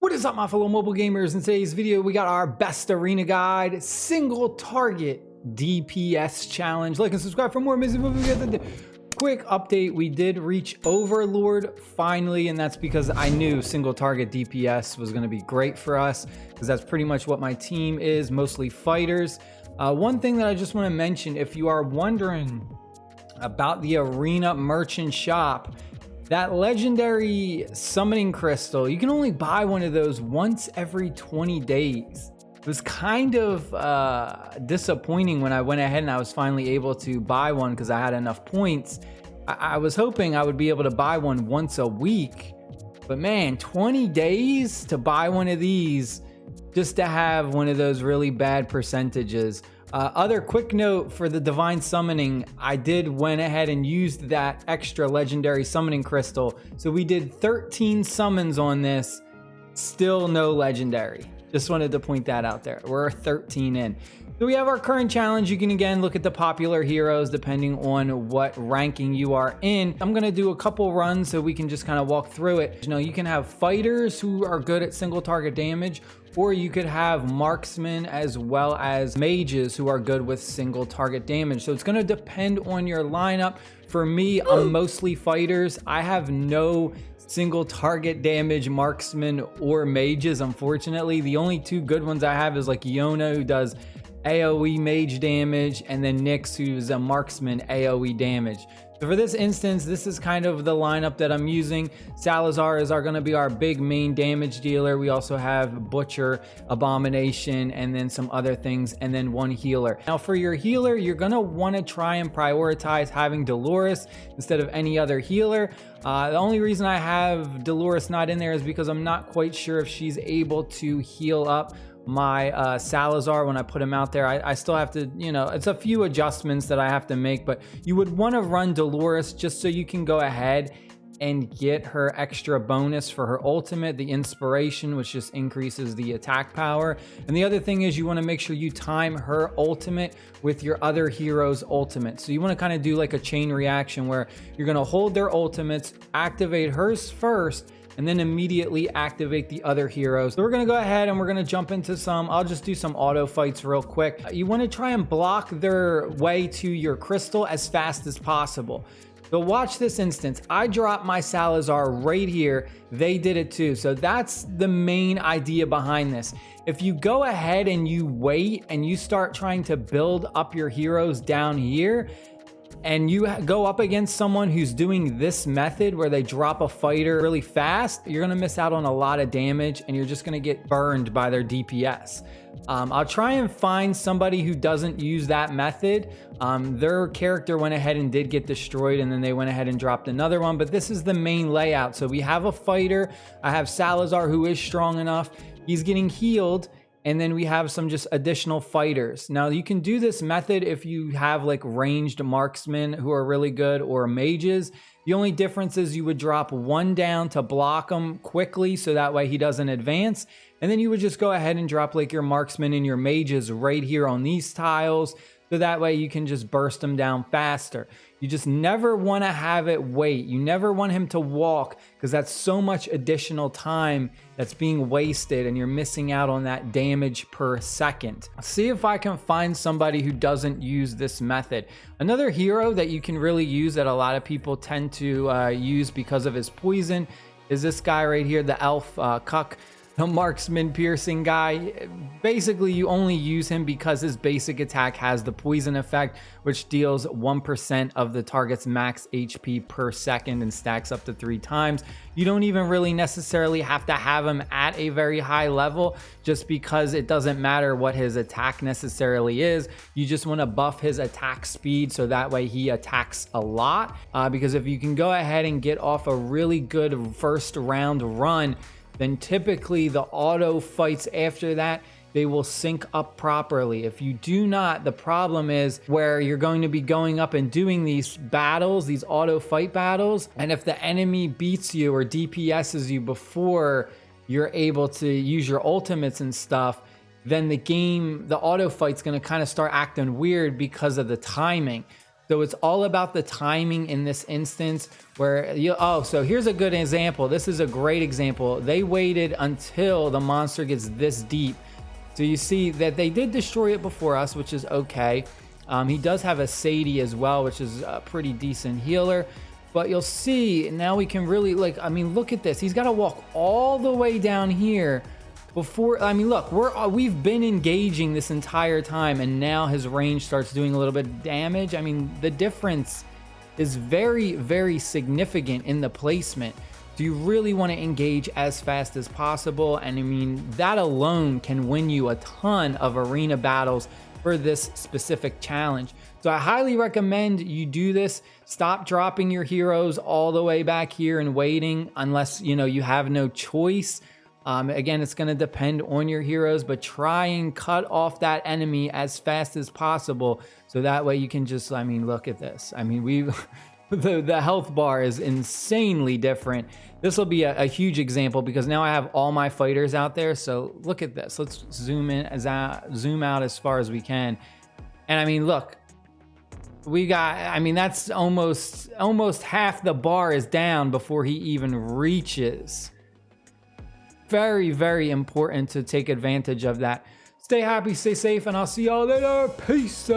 What is up, my fellow mobile gamers? In today's video, we got our best arena guide, single target DPS challenge. Like and subscribe for more amazing movies. Quick update, we did reach Overlord finally, and that's because I knew single target DPS was going to be great for us, because that's pretty much what my team is, mostly fighters. One thing that I just want to mention, if you are wondering about the arena merchant shop, that legendary summoning crystal, you can only buy one of those once every 20 days. It was kind of disappointing when I went ahead and I was finally able to buy one because I had enough points. I was hoping I would be able to buy one once a week, but man, 20 days to buy one of these just to have one of those really bad percentages. Other quick note for the divine summoning, I went ahead and used that extra legendary summoning crystal. So we did 13 summons on this, still no legendary. Just wanted to point that out there. We're 13 in. So we have our current challenge. You can again look at the popular heroes depending on what ranking you are in. I'm gonna do a couple runs so we can just kind of walk through it. You know, you can have fighters who are good at single target damage, or you could have marksmen as well as mages who are good with single target damage. So it's gonna depend on your lineup. For me, I'm mostly fighters. I have no single target damage marksmen or mages, unfortunately. The only two good ones I have is like Yona, who does AoE mage damage, and then Nyx, who's a marksman AoE damage. So for this instance, this is kind of the lineup that I'm using. Salazar is gonna be our big main damage dealer. We also have Butcher, Abomination, and then some other things, and then one healer. Now for your healer, you're gonna wanna try and prioritize having Dolores instead of any other healer. The only reason I have Dolores not in there is because I'm not quite sure if she's able to heal up my Salazar when I put him out there. I still have to, you know, it's a few adjustments that I have to make, but you would want to run Dolores just so you can go ahead and get her extra bonus for her ultimate, the inspiration, which just increases the attack power. And the other thing is you want to make sure you time her ultimate with your other hero's ultimate. So you want to kind of do like a chain reaction where you're going to hold their ultimates, activate hers first, and then immediately activate the other heroes. So we're gonna go ahead and we're gonna jump into I'll just do some auto fights real quick. You wanna try and block their way to your crystal as fast as possible. So watch this instance. I dropped my Salazar right here. They did it too. So that's the main idea behind this. If you go ahead and you wait and you start trying to build up your heroes down here, and you go up against someone who's doing this method where they drop a fighter really fast, you're gonna miss out on a lot of damage and you're just gonna get burned by their DPS. I'll try and find somebody who doesn't use that method. Their character went ahead and did get destroyed, and then they went ahead and dropped another one, but this is the main layout. So we have a fighter. I have Salazar, who is strong enough. He's getting healed. And then we have some just additional fighters. Now you can do this method if you have like ranged marksmen who are really good, or mages. The only difference is you would drop one down to block him quickly so that way he doesn't advance. And then you would just go ahead and drop like your marksmen and your mages right here on these tiles. So that way you can just burst them down faster. You just never want to have it wait. You never want him to walk, because that's so much additional time that's being wasted and you're missing out on that damage per second. See if I can find somebody who doesn't use this method. Another hero that you can really use that a lot of people tend to use because of his poison is this guy right here, the elf Cuck. The marksman piercing guy. Basically, you only use him because his basic attack has the poison effect, which deals 1% of the target's max HP per second and stacks up to 3 times. You don't even really necessarily have to have him at a very high level, just because it doesn't matter what his attack necessarily is. You just want to buff his attack speed so that way he attacks a lot. Because if you can go ahead and get off a really good first round run, then typically the auto fights after that, they will sync up properly. If you do not, the problem is where you're going to be going up and doing these battles, these auto fight battles, and if the enemy beats you or DPSs you before you're able to use your ultimates and stuff, then the auto fight's gonna kind of start acting weird because of the timing. So it's all about the timing in this instance where so here's a good example. This is a great example. They waited until the monster gets this deep. So you see that they did destroy it before us, which is okay. He does have a Sadie as well, which is a pretty decent healer. But you'll see now we can really look at this. He's got to walk all the way down here before. Look, we've been engaging this entire time, and now his range starts doing a little bit of damage. The difference is very, very significant in the placement. Do you really want to engage as fast as possible? And that alone can win you a ton of arena battles for this specific challenge. So I highly recommend you do this. Stop dropping your heroes all the way back here and waiting unless you have no choice. Again, it's going to depend on your heroes, but try and cut off that enemy as fast as possible. So that way you can just, look at this. The health bar is insanely different. This will be a huge example because now I have all my fighters out there. So look at this. Let's zoom out as far as we can. And look, we got, that's almost half the bar is down before he even reaches. Very, very important to take advantage of that. Stay happy, stay safe, and I'll see y'all later. Peace.